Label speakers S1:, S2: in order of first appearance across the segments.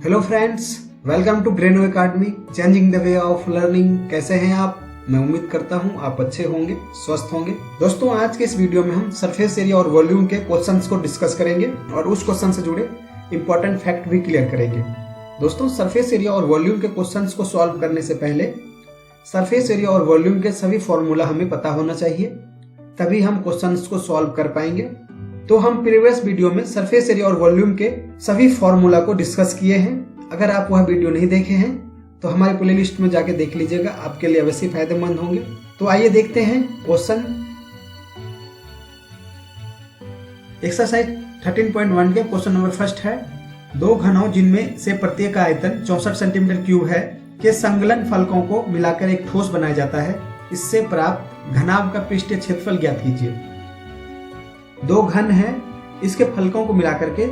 S1: Hello friends, welcome to Braino Academy, changing the way of learning. कैसे हैं आप? मैं उम्मीद करता हूं आप अच्छे होंगे, स्वस्थ होंगे। दोस्तों, आज के इस वीडियो में हम सरफेस एरिया और वॉल्यूम के क्वेश्चंस को डिस्कस करेंगे और उस क्वेश्चन से जुड़े इंपॉर्टेंट फैक्ट भी क्लियर करेंगे। दोस्तों, सरफेस एरिया और वॉल्यूम के क्वेश्चंस को सॉल्व करने से पहले सरफेस एरिया और वॉल्यूम के सभी फॉर्मूला हमें पता होना चाहिए, तभी हम क्वेश्चंस को सॉल्व कर पाएंगे। तो हम प्रीवियस वीडियो में सरफेस एरिया और वॉल्यूम के सभी फॉर्मूला को डिस्कस किए हैं। अगर आप वह वीडियो नहीं देखे हैं तो हमारी प्लेलिस्ट में जाके देख लीजिएगा, आपके लिए अवश्य फायदेमंद होंगे। तो आइए देखते हैं क्वेश्चन। एक्सरसाइज 13.1 के क्वेश्चन नंबर फर्स्ट है, दो घनों जिनमें से प्रत्येक का आयतन 64 सेंटीमीटर क्यूब है के संकलन फलकों को मिलाकर एक ठोस बनाया जाता है। इससे प्राप्त घनाभ का पृष्ठीय क्षेत्रफल ज्ञात कीजिए। दो घन है, इसके फलकों को मिलाकर के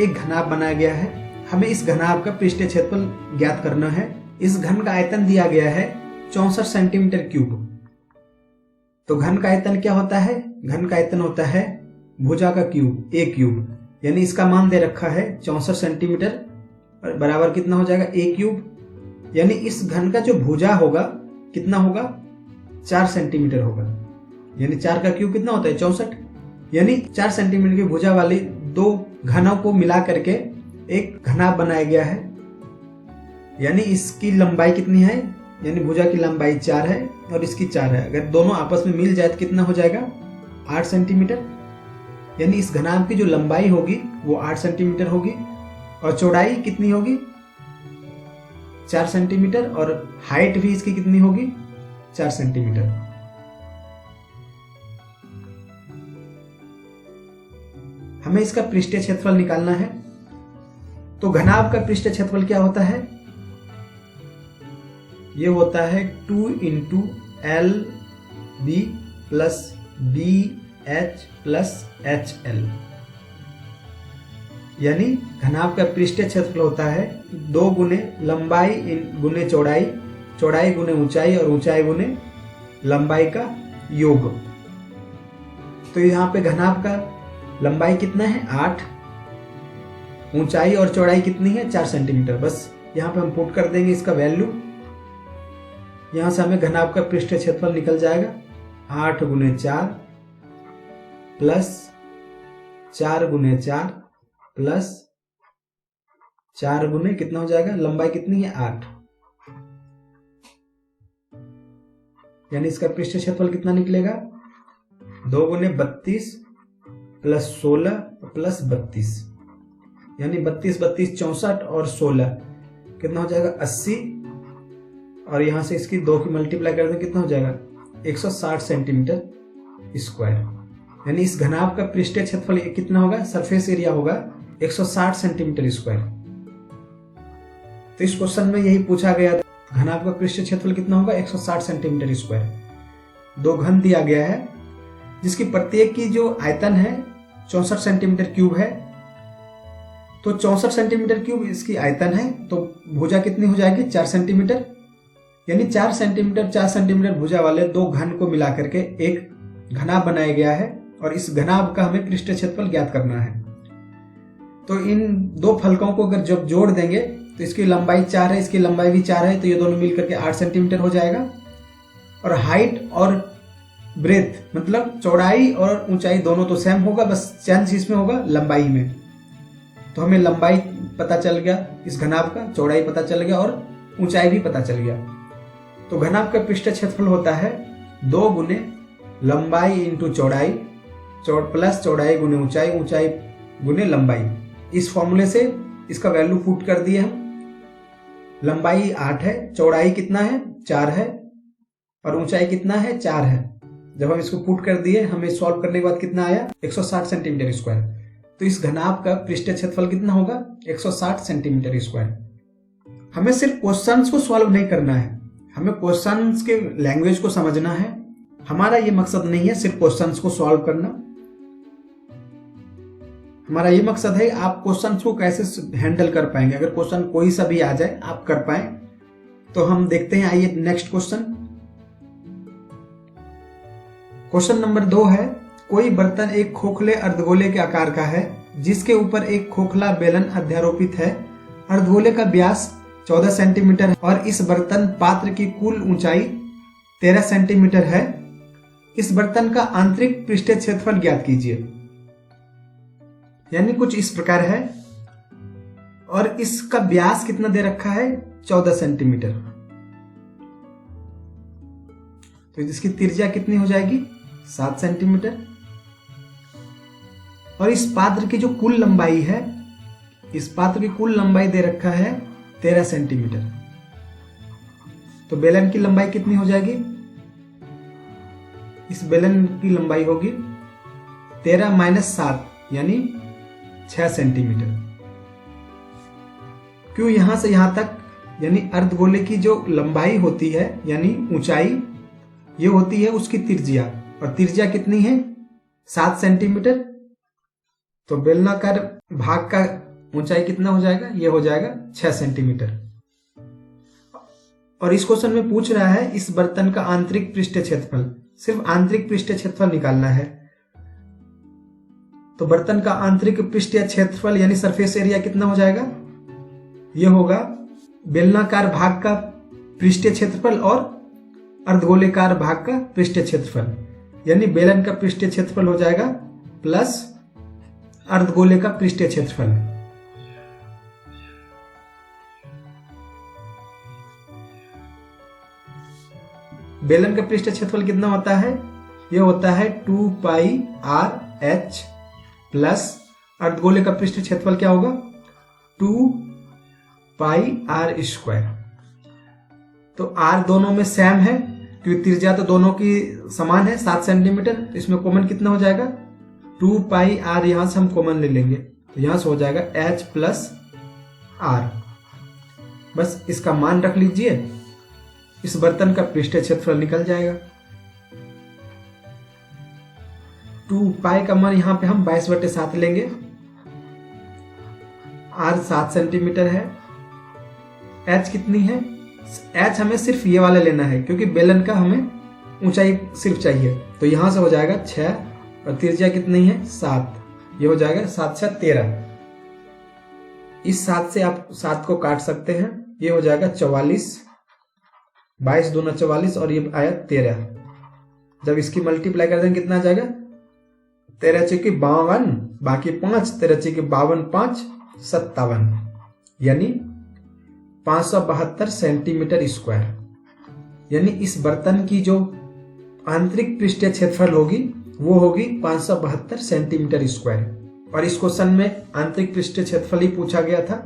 S1: एक घनाभ बनाया गया है। हमें इस घनाभ का पृष्ठीय क्षेत्रफल ज्ञात करना है। इस घन का आयतन दिया गया है 64 सेंटीमीटर क्यूब। तो घन का आयतन क्या होता है? घन का आयतन होता है भुजा का क्यूब, ए क्यूब, यानी इसका मान दे रखा है 64 सेंटीमीटर बराबर कितना हो जाएगा? ए क्यूब। यानी इस घन का जो भुजा होगा कितना होगा? 4 सेंटीमीटर होगा। यानी 4 का क्यूब कितना होता है? 64। यानी 4 सेंटीमीटर की भुजा वाली दो घनों को मिला करके एक घनाभ बनाया गया है। यानी इसकी लंबाई कितनी है? यानी भुजा की लंबाई 4 है और इसकी 4 है। अगर दोनों आपस में मिल जाए तो कितना हो जाएगा? 8 सेंटीमीटर। यानी इस घनाभ की जो लंबाई होगी वो 8 सेंटीमीटर होगी और चौड़ाई कितनी होगी? 4 सेंटीमीटर और हाइट भी इसकी कितनी होगी? 4 सेंटीमीटर। हमें इसका पृष्ठीय क्षेत्रफल निकालना है। तो घनाभ का पृष्ठीय क्षेत्रफल क्या होता है? ये होता है 2 × LB + BH + HL। यानी घनाभ का पृष्ठीय क्षेत्रफल होता है 2 गुने लंबाई गुने चौड़ाई, चौड़ाई गुने ऊंचाई और ऊंचाई गुने लंबाई का योग। तो यहाँ पे घनाभ का लंबाई कितना है? 8। ऊंचाई और चौड़ाई कितनी है? 4 सेंटीमीटर। बस यहाँ पे हम पुट कर देंगे इसका वैल्यू। यहाँ से हमें घनाभ का पृष्ठीय क्षेत्रफल निकल जाएगा 8 × 4 + 4 × 4 + 4 गुने कितना हो जाएगा? लंबाई कितनी है? 8। यानी इसका पृष्ठीय क्षेत्रफल कितना निकलेगा? 2 × 32 + 16 + 32। यानी 32 32 64 और 16 कितना हो जाएगा? 80। और यहां से इसकी 2 की मल्टीप्लाई कर दें कितना हो जाएगा? 160 सेंटीमीटर स्क्वायर। यानी इस घनाभ का पृष्ठीय क्षेत्रफल कितना होगा? सरफेस एरिया होगा 160 सेंटीमीटर स्क्वायर। तो इस क्वेश्चन में यही पूछा गया, घनाभ का पृष्ठीय क्षेत्रफल कितना होगा? 160 सेंटीमीटर स्क्वायर। दो घन दिया गया है जिसकी प्रत्येक की जो आयतन है 64 सेंटीमीटर क्यूब है। तो 64 सेंटीमीटर क्यूब इसकी आयतन है, तो भुजा कितनी हो जाएगी? 4 सेंटीमीटर। यानी 4 सेंटीमीटर भुजा वाले दो घन को मिला करके एक घनाभ बनाया गया है और इस घनाभ का हमें पृष्ठीय क्षेत्रफल ज्ञात करना है। तो इन दो फलकों को अगर जब जोड़ देंगे तो इसकी लंबाई 4 है, इसकी लंबाई भी 4 है, तो ये दोनों मिलकर के 8 सेंटीमीटर हो जाएगा। और हाइट और ब्रेथ मतलब चौड़ाई और ऊंचाई दोनों तो सेम होगा, बस चेंज इसमें होगा लंबाई में। तो हमें लंबाई पता चल गया इस घनाभ का, चौड़ाई पता चल गया और ऊंचाई भी पता चल गया। तो घनाभ का पृष्ठीय क्षेत्रफल होता है 2 गुने लंबाई × चौड़ाई प्लस चौड़ाई गुने ऊंचाई, ऊंचाई गुने लंबाई। इस फॉर्मूले से इसका वैल्यू पुट कर दिए हम। लंबाई 8 है, चौड़ाई कितना है? 4 है और ऊंचाई कितना है? 4 है। जब हम इसको पुट कर दिए, हमें सॉल्व करने के बाद कितना आया? 160 सेंटीमीटर स्क्वायर। तो इस घनाभ का पृष्ठीय क्षेत्रफल कितना होगा? 160 सेंटीमीटर स्क्वायर। हमें सिर्फ क्वेश्चंस को सॉल्व नहीं करना है, हमें क्वेश्चंस के लैंग्वेज को समझना है। हमारा ये मकसद नहीं है सिर्फ क्वेश्चंस को सॉल्व करना। हमारा ये मकसद है आप क्वेश्चंस को कैसे हैंडल कर पाएंगे। अगर क्वेश्चन कोई सा भी आ जाए आप कर पाए। तो हम देखते हैं, आइए नेक्स्ट क्वेश्चन। क्वेश्चन नंबर 2 है, कोई बर्तन एक खोखले अर्धगोले के आकार का है जिसके ऊपर एक खोखला बेलन अध्यारोपित है अर्धगोले का व्यास 14 सेंटीमीटर है और इस बर्तन पात्र की कुल ऊंचाई 13 सेंटीमीटर है। इस बर्तन का आंतरिक पृष्ठीय क्षेत्रफल ज्ञात कीजिए। यानी कुछ इस प्रकार है और इसका व्यास कितना दे रखा है, 14 सेंटीमीटर। तो इसकी त्रिज्या कितनी हो जाएगी, 7 सेंटीमीटर। और इस पात्र की जो कुल लंबाई है, इस पात्र की कुल लंबाई दे रखा है 13 सेंटीमीटर। तो बेलन की लंबाई कितनी हो जाएगी, इस बेलन की लंबाई होगी 13 माइनस 7 यानी 6 सेंटीमीटर। क्यों, यहां से यहां तक यानी अर्धगोले की जो लंबाई होती है यानी ऊंचाई, ये होती है उसकी त्रिज्या, और त्रिज्या कितनी है, 7 सेंटीमीटर। तो बेलनाकार भाग का ऊंचाई कितना हो जाएगा, ये हो जाएगा 6 सेंटीमीटर। और इस क्वेश्चन में पूछ रहा है इस बर्तन का आंतरिक पृष्ठीय क्षेत्रफल, सिर्फ आंतरिक पृष्ठीय क्षेत्रफल निकालना है। तो बर्तन का आंतरिक पृष्ठीय क्षेत्रफल यानी सरफेस एरिया कितना हो जाएगा, यह होगा बेलनाकार भाग का पृष्ठीय क्षेत्रफल और अर्धगोलेकार भाग का पृष्ठीय क्षेत्रफल। यानी बेलन का पृष्ठीय क्षेत्रफल हो जाएगा प्लस अर्धगोले का पृष्ठीय क्षेत्रफल। बेलन का पृष्ठीय क्षेत्रफल कितना होता है, यह होता है 2 पाई आर एच प्लस अर्धगोले का पृष्ठीय क्षेत्रफल क्या होगा, 2 पाई आर स्क्वायर। तो आर दोनों में सेम है क्योंकि त्रिज्या तो दोनों की समान है 7 सेंटीमीटर। इसमें कॉमन कितना हो जाएगा, 2 पाई आर, यहां से हम कॉमन ले लेंगे तो यहां से हो जाएगा एच प्लस आर। बस इसका मान रख लीजिए, इस बर्तन का पृष्ठीय क्षेत्रफल निकल जाएगा। 2 पाई का मान यहां पे हम 22/7 लेंगे। आर 7 सेंटीमीटर है। एच कितनी है, एच हमें सिर्फ ये वाला लेना है क्योंकि बेलन का हमें ऊंचाई सिर्फ चाहिए। तो यहां से हो जाएगा 6 और त्रिज्या कितनी है, 7। ये हो जाएगा 7 से 13। इस 7 से आप 7 को काट सकते हैं, ये हो जाएगा 44, 22 दूना 44 और ये आया 13। जब इसकी मल्टीप्लाई कर देंगे कितना आ जाएगा, 13 चौकी 52, बाकी 5, 13 चौकी 52, 5 57, यानी 572 सेंटीमीटर स्क्वायर। यानी इस बर्तन की जो आंतरिक पृष्ठीय क्षेत्रफल होगी वो होगी 572 सेंटीमीटर स्क्वायर। और इस क्वेश्चन में आंतरिक पृष्ठीय क्षेत्रफल ही पूछा गया था।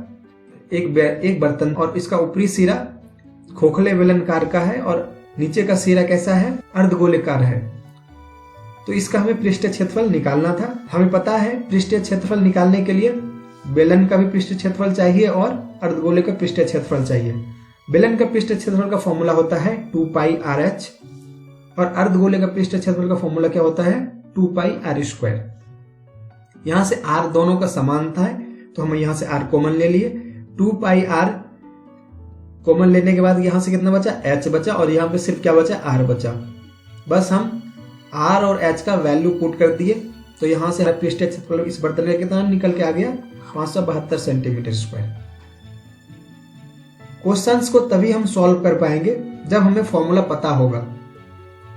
S1: एक बर्तन और इसका ऊपरी सिरा खोखले बेलनाकार का है और नीचे का सिरा कैसा है, अर्धगोलेकार है। तो इसका हमें पृष्ठीय क्षेत्रफल निकालना था। हमें पता है पृष्ठीय क्षेत्रफल निकालने के लिए बेलन का भी पृष्ठीय क्षेत्रफल चाहिए और अर्धगोले का पृष्ठीय क्षेत्रफल चाहिए। बेलन का पृष्ठीय क्षेत्रफल का फॉर्मूला होता है 2 पाई आर एच और अर्धगोले का पृष्ठीय क्षेत्रफल का फॉर्मूला क्या होता है, 2 पाई आर स्क्वायर। यहां से आर दोनों का समान था तो हम यहां से आर कॉमन ले लिए। 2 पाई आर कॉमन लेने के बाद यहां से कितना बचा, एच बचा, और यहां पे सिर्फ क्या बचा, आर बचा। बस हम आर और एच का वैल्यू पुट कर दिए तो यहां से पृष्ठीय क्षेत्रफल इस बर्तन का कितना निकल के आ गया, 572 सेंटीमीटर स्क्वायर। क्वेश्चंस को तभी हम सॉल्व कर पाएंगे जब हमें फॉर्मूला पता होगा।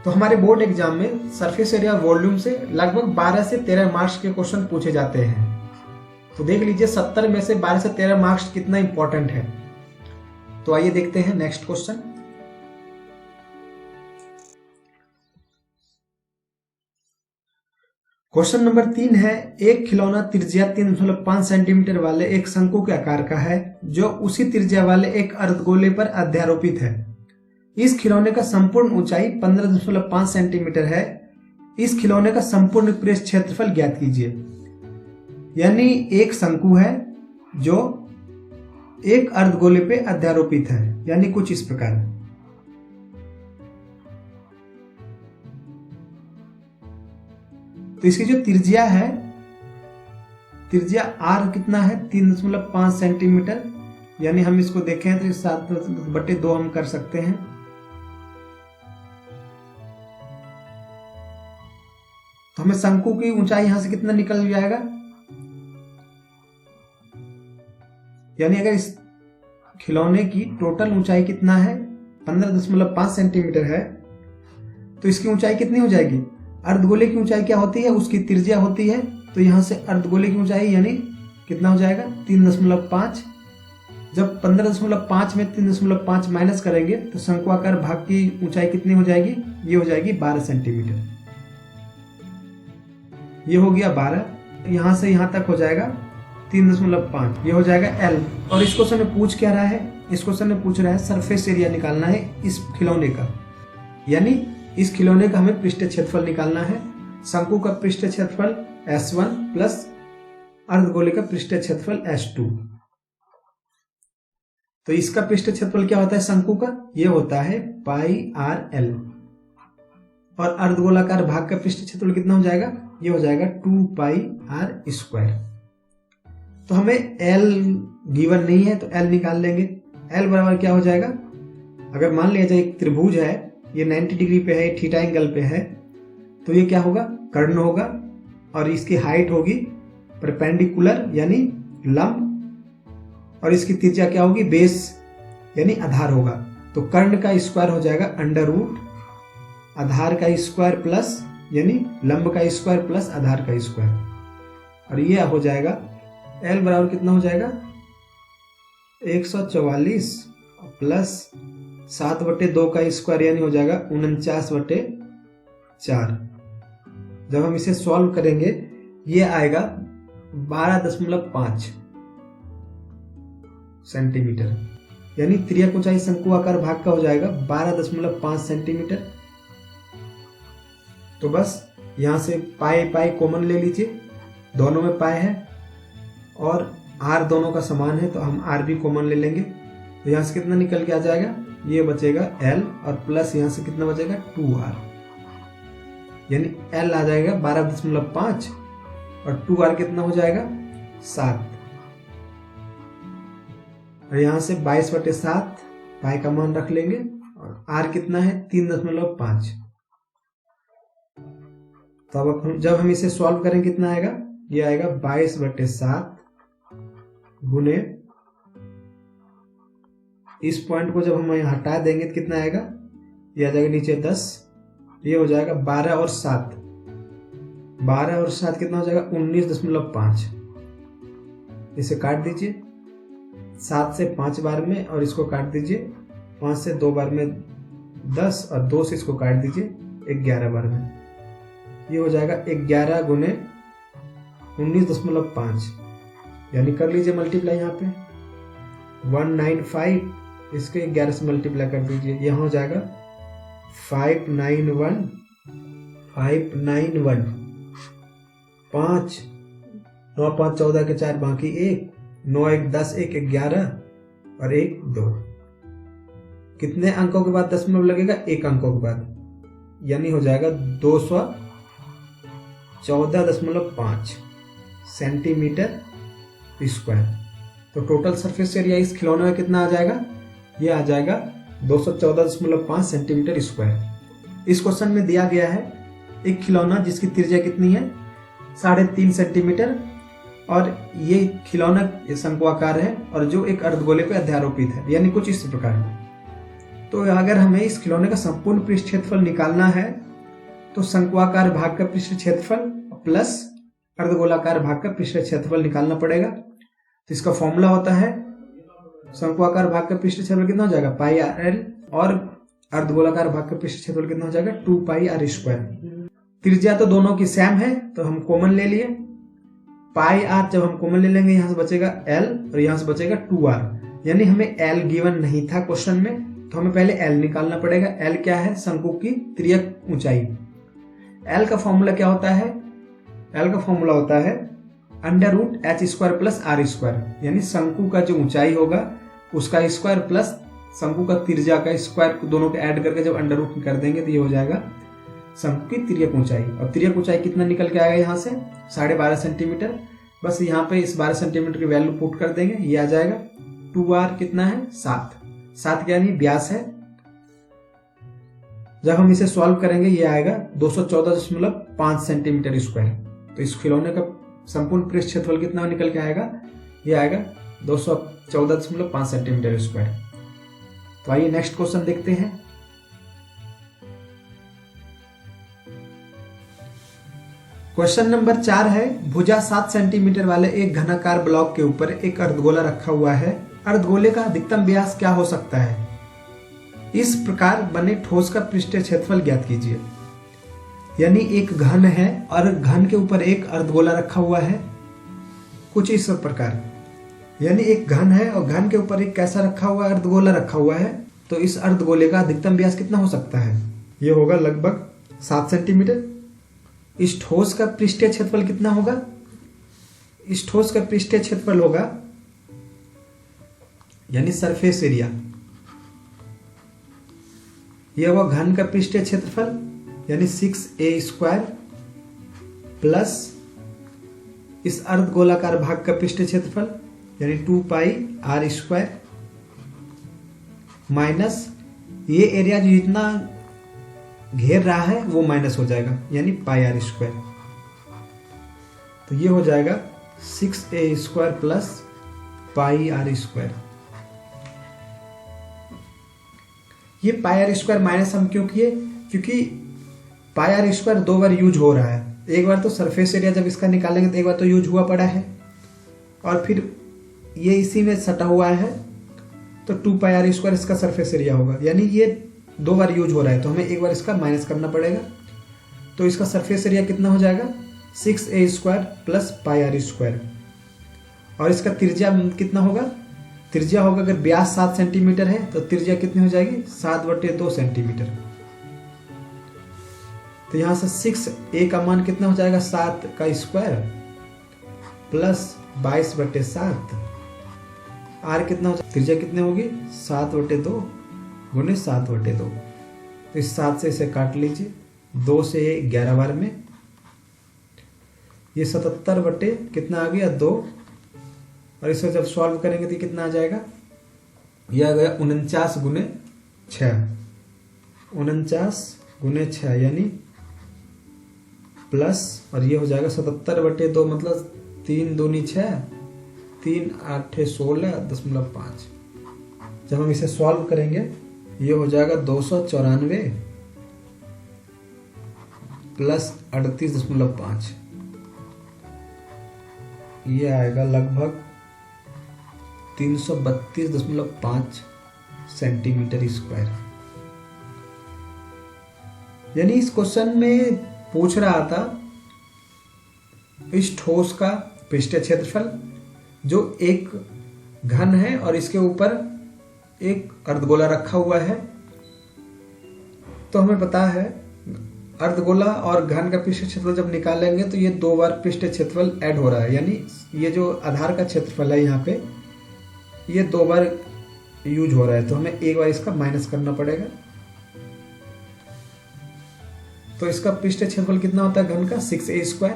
S1: तो हमारे बोर्ड एग्जाम में सरफेस एरिया वॉल्यूम से लगभग 12 से 13 मार्क्स के क्वेश्चन पूछे जाते हैं। तो देख लीजिए 70 में से 12 से 13 मार्क्स कितना इंपॉर्टेंट है। तो आइए देखते हैं नेक्स्ट क्वेश्चन। क्वेश्चन नंबर 3 है, एक खिलौना त्रिज्या 3.5 सेंटीमीटर वाले एक शंकु के आकार का है जो उसी त्रिज्या वाले एक अर्धगोले पर अध्यारोपित है। इस खिलौने का संपूर्ण ऊंचाई 15.5 सेंटीमीटर है। इस खिलौने का संपूर्ण पृष्ठ क्षेत्रफल ज्ञात कीजिए। यानी एक शंकु है जो एक अर्धगोले पे अध्यारोपित है, यानी कुछ इस प्रकार। तो इसकी जो त्रिज्या है, त्रिज्या आर कितना है, 3.5 सेंटीमीटर। यानी हम इसको देखें तो 7/2 हम कर सकते हैं। तो हमें शंकु की ऊंचाई यहां से कितना निकल जाएगा, यानी अगर इस खिलौने की टोटल ऊंचाई कितना है 15.5 सेंटीमीटर है, तो इसकी ऊंचाई कितनी हो जाएगी? अर्धगोले की ऊंचाई क्या होती है? उसकी त्रिज्या होती है। तो यहां से अर्धगोले की ऊंचाई यानी कितना हो जाएगा? 3.5। जब 15.5 में 3.5 माइनस करेंगे तो शंक्वाकार भाग की ऊंचाई कितनी हो जाएगी? ये हो जाएगी 12 सेंटीमीटर। ये हो गया 12, यहां से यहां तक हो जाएगा 3.5, ये हो जाएगा L। और इस क्वेश्चन में पूछ क्या रहा है? इस क्वेश्चन में पूछ रहा है सरफेस एरिया निकालना है इस खिलौने का, यानी इस खिलौने का हमें पृष्ठ क्षेत्रफल निकालना है। शंकु का पृष्ठ क्षेत्रफल S1 प्लस अर्धगोले का पृष्ठ क्षेत्रफल S2। तो इसका पृष्ठ क्षेत्रफल क्या होता है शंकु का? ये होता है πRL। और अर्धगोलाकार भाग का पृष्ठ क्षेत्रफल कितना हो जाएगा? ये हो जाएगा 2πr²। तो हमें L गिवन नहीं है तो L निकाल लेंगे। L बराबर क्या हो जाएगा? अगर मान लिया जाए एक त्रिभुज है, ये 90 डिग्री पे है, थीटा एंगल पे है, तो ये क्या होगा? कर्ण होगा। और इसकी हाइट होगी परपेंडिकुलर यानी लंब, और इसकी त्रिज्या क्या होगी? बेस यानी आधार होगा। तो कर्ण का स्क्वायर हो जाएगा √ आधार का स्क्वायर प्लस यानी लंब का स्क्वायर प्लस आधार का स्क्वायर। और ये हो जाएगा L बराबर कितना हो जाएगा? 144 प्लस 7/2 का स्क्वायर यानी हो जाएगा 49/4। जब हम इसे सॉल्व करेंगे ये आएगा 12.5 सेंटीमीटर, यानी त्रियक ऊंचाई शंकु आकार भाग का हो जाएगा 12.5 सेंटीमीटर। तो बस यहां से पाई कॉमन ले लीजिए, दोनों में पाई है और r दोनों का समान है तो हम r भी कॉमन ले लेंगे। तो यहां से कितना निकल के आ जाएगा? ये बचेगा L और प्लस यहां से कितना बचेगा? 2r, यानी L आ जाएगा 12.5 और 2r कितना हो जाएगा? 7। और यहां से 22/7 पाई का मान रख लेंगे और r कितना है? 3.5। तो अब जब हम इसे सॉल्व करें कितना आएगा? ये आएगा 22/7 गुने, इस पॉइंट को जब हम यहाँ हटा देंगे तो कितना आएगा? ये आ जाएगा नीचे 10, ये हो जाएगा 12 और 7। 12 और 7 कितना हो जाएगा? 19.5। इसे काट दीजिए, 7 से 5 बार में और इसको काट दीजिए, 5 से 2 बार में 10 और 2 से इसको काट दीजिए 11 बार में। ये हो जाएगा 11 गुने 19.5, यानी कर लीजिए मल्टीप्लाई यहाँ पे 195, इसके 11 से मल्टीप्लाई कर दीजिए, यहाँ हो जाएगा 591 5 9 5 14 के 4 बाकी 1 9 1 10 1 11 और 1 2। कितने अंकों के बाद दशमलव लगेगा? 1 अंकों के बाद, यानी हो जाएगा 214.5 सेंटीमीटर स्क्वायर। तो टोटल सरफेस एरिया इस खिलौने में कितना आ जाएगा? ये आ जाएगा 214.5 सेंटीमीटर स्क्वायर। इस क्वेश्चन में दिया गया है एक खिलौना जिसकी त्रिज्या कितनी है? 3.5 सेंटीमीटर, और ये खिलौना शंक्वाकार है और जो एक अर्धगोले पे अध्यारोपित है, यानी कुछ इस प्रकार। तो अगर हमें इस खिलौने का संपूर्ण पृष्ठ क्षेत्रफल निकालना है तो शंक्वाकार भाग का पृष्ठ क्षेत्रफल प्लस अर्धगोलाकार भाग का पृष्ठ क्षेत्रफल निकालना पड़ेगा। तो इसका फॉर्मूला होता है शंक्वाकार भाग का पृष्ठ क्षेत्रफल कितना हो जाएगा? πRL, और अर्धगोलाकार भाग का पृष्ठ क्षेत्रफल कितना हो जाएगा? 2πr²। त्रिज्या तो दोनों की सेम है तो हम कॉमन ले लिए। πr जब हम कॉमन ले लेंगे यहाँ से बचेगा L और यहाँ से बचेगा 2r, यानी हमें L गिवन नहीं था क्वेश्चन में, तो हमें पहले L निकालना पड़ेगा। L क्या है? शंकु की त्रियक ऊंचाई। L का फॉर्मूला क्या होता है? L का फॉर्मूला होता है √h² प्लस r², यानी शंकु का जो ऊंचाई होगा उसका स्क्वायर प्लस शंकु का त्रिज्या का स्क्वायर, दोनों को ऐड करके जब √ कर देंगे तो ये हो जाएगा शंकु की त्रियक ऊंचाई। और त्रियक ऊंचाई कितना निकल के आएगा? यहाँ से 12.5 सेंटीमीटर। बस यहाँ पे इस 12 सेंटीमीटर की वैल्यू पुट कर देंगे, ये आ जाएगा 2r कितना है? 7 क्या यानी व्यास है। जब हम इसे सॉल्व करेंगे ये आएगा 214.5 सेंटीमीटर स्क्वायर। तो इस खिलौने का संपूर्ण पृष्ठ क्षेत्रफल कितना निकल के आएगा? ये आएगा 214.5 सेंटीमीटर स्क्वायर। तो आइए नेक्स्ट क्वेश्चन देखते हैं। क्वेश्चन नंबर 4 है, भुजा 7 सेंटीमीटर वाले एक घनाकार ब्लॉक के ऊपर एक अर्धगोला रखा हुआ है। अर्धगोले का अधिकतम व्यास क्या हो सकता है? इस प्रकार बने ठोस का पृष्ठीय क्षेत्रफल ज्ञात कीजिए। यानी एक घन है और घन के ऊपर एक अर्धगोला रखा हुआ है, कुछ इस प्रकार। यानी एक घन है और घन के ऊपर एक कैसा रखा हुआ है? अर्धगोला रखा हुआ है। तो इस अर्धगोले का अधिकतम व्यास कितना हो सकता है? यह होगा लगभग 7 सेंटीमीटर। इस ठोस का पृष्ठीय क्षेत्रफल कितना होगा? इस ठोस का पृष्ठीय क्षेत्रफल होगा यानी सरफेस एरिया, यह होगा घन का पृष्ठीय क्षेत्रफल यानी 6a² प्लस इस अर्धगोलाकार भाग का पृष्ठीय क्षेत्रफल यानी 2πr² माइनस ये एरिया जो जितना घेर रहा है वो माइनस हो जाएगा यानी πr²। तो ये हो जाएगा 6a² प्लस πr²। ये πr² माइनस हम क्यों किए? क्योंकि πr² 2 बार यूज हो रहा है। एक बार तो सरफेस एरिया जब इसका निकालेंगे तो एक बार तो यूज हुआ पड़ा है और फिर ये इसी में सटा हुआ है, तो 2πr² इसका सरफेस एरिया होगा। यानी ये 2 बार यूज हो रहा है तो हमें एक बार इसका माइनस करना पड़ेगा। तो इसका सरफेस एरिया कितना हो जाएगा? 6a² plus πr²। और इसका त्रिज्या कितना होगा? त्रिज्या होगा, अगर व्यास 7 सेंटीमीटर है तो त्रिज्या कितनी हो जाएगी? 7/2 सेंटीमीटर। तो यहां से 6a का मान कितना हो जाएगा? 7 का स्क्वायर प्लस 22/7। आर कितना हो जाएगा? त्रिज्या कितनी होगी? 7/2 गुने 7/2। तो इस 7 से इसे काट लीजिए, 2 से 11 बार में ये 77 कितना आ गया? 2। और इसे जब सॉल्व करेंगे तो कितना आ जाएगा? यह आ गया 49 गुने 6। 49 गुने 6 यानी प्लस, और ये हो जाएगा 77/2 मतलब 3 दूनी 6, 3 8 16.5। जब हम इसे सॉल्व करेंगे ये हो जाएगा 294 प्लस 38.5। ये आएगा लगभग 332.5 सेंटीमीटर स्क्वायर। यानी इस क्वेश्चन में पूछ रहा था इस ठोस का पृष्ठीय क्षेत्रफल जो एक घन है और इसके ऊपर एक अर्धगोला रखा हुआ है। तो हमें पता है अर्धगोला और घन का पृष्ठीय क्षेत्रफल जब निकालेंगे तो ये 2 बार पृष्ठीय क्षेत्रफल ऐड हो रहा है। यानी ये जो आधार का क्षेत्रफल है यहाँ पे ये 2 बार यूज हो रहा है, तो हमें एक बार इसका माइनस करना पड़ेगा। तो इसका पृष्ठीय क्षेत्रफल कितना होता है? घन का 6a²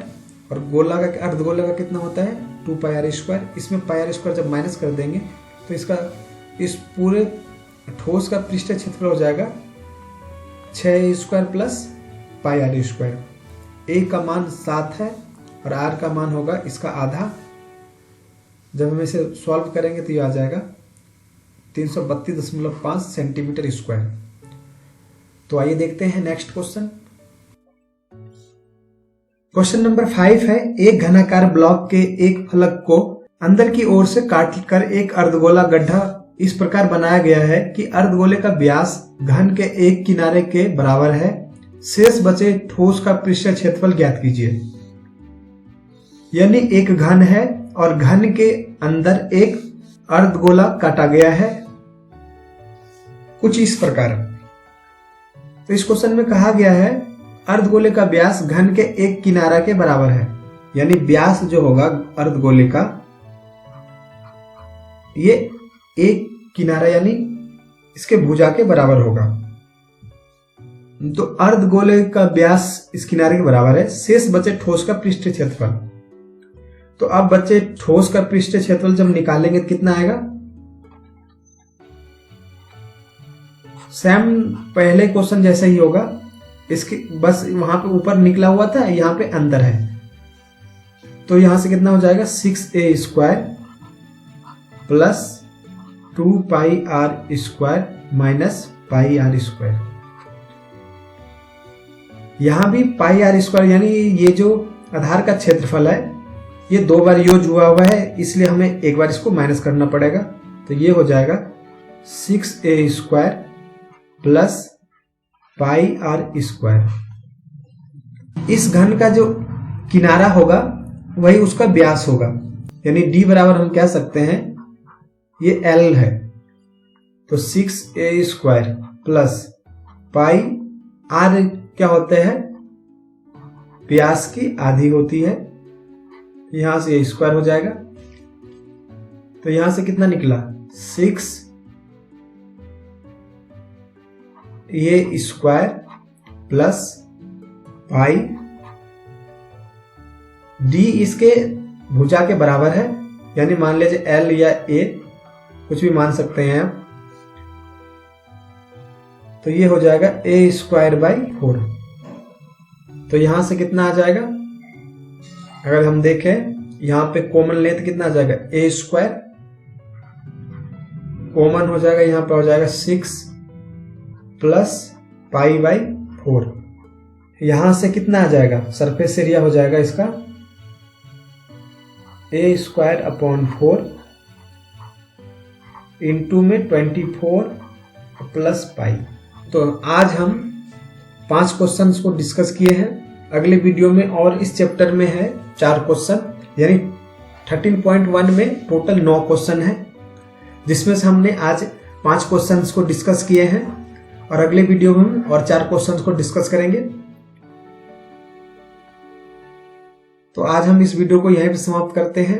S1: और गोला का अर्धगोला का कितना होता है? 2πr²। इसमें πr² जब माइनस कर देंगे तो इसका इस पूरे ठोस का पृष्ठीय क्षेत्रफल हो जाएगा 6a² प्लस πr²। a का मान 7 है और r का मान होगा इसका आधा। जब हम इसे सॉल्व करेंगे तो ये आ जाएगा 332.5 सेंटीमीटर स्क्वायर। तो आइए देखते हैं नेक्स्ट क्वेश्चन। क्वेश्चन नंबर 5 है, एक घनाकार ब्लॉक के एक फलक को अंदर की ओर से काट कर एक अर्धगोला गड्ढा इस प्रकार बनाया गया है कि अर्धगोले का व्यास घन के एक किनारे के बराबर है। शेष बचे ठोस का पृष्ठीय क्षेत्रफल ज्ञात कीजिए। यानी एक घन है और घन के अंदर एक अर्धगोला काटा गया है कुछ इस प्रकार। तो इस क्वेश्चन में कहा गया है अर्धगोले का व्यास घन के एक किनारा के बराबर है। यानी व्यास जो होगा अर्धगोले का ये एक किनारा यानी इसके भुजा के बराबर होगा। तो अर्धगोले का व्यास इस किनारे के बराबर है। शेष बचे ठोस का पृष्ठीय क्षेत्रफल। तो अब बच्चे ठोस का पृष्ठीय क्षेत्रफल जब निकालेंगे तो कितना आएगा? सेम पहले क्वेश्चन जैसा ही होगा। इसके बस वहां पे ऊपर निकला हुआ था, यहाँ पे अंदर है। तो यहां से कितना हो जाएगा? 6a² plus 2 pi r square minus pi r square. यहां भी पाई आर स्क्वायर यानी ये जो आधार का क्षेत्रफल है ये 2 बार यूज हुआ है, इसलिए हमें एक बार इसको माइनस करना पड़ेगा। तो ये हो जाएगा 6a square plus pi r square. इस घन का जो किनारा होगा वही उसका व्यास होगा, यानी d बराबर हम कह सकते हैं ये L है। तो 6a square plus pi are क्या होते हैं, व्यास की आधी होती है, यहां से ये स्क्वायर हो जाएगा। तो यहां से कितना निकला 6 ये स्क्वायर प्लस पाई, डी इसके भुजा के बराबर है, यानी मान लीजिए एल या ए कुछ भी मान सकते हैं आप। तो ये हो जाएगा ए स्क्वायर बाई 4। तो यहां से कितना आ जाएगा, अगर हम देखें यहां पे कॉमन लेंथ कितना आ जाएगा ए स्क्वायर, कॉमन हो जाएगा यहां पे हो जाएगा 6 प्लस पाई बाई 4। यहां से कितना आ जाएगा, सरफेस एरिया हो जाएगा इसका ए स्क्वायर अपॉन 4 इंटू में 24 प्लस पाई। तो आज हम 5 क्वेश्चंस को डिस्कस किए हैं। अगले वीडियो में और इस चैप्टर में है 4 क्वेश्चन, यानी 13.1 में टोटल 9 क्वेश्चन है, जिसमें से हमने आज 5 क्वेश्चंस को डिस्कस किए हैं और अगले वीडियो में हम और 4 क्वेश्चंस को डिस्कस करेंगे। तो आज हम इस वीडियो को यहीं पे समाप्त करते हैं।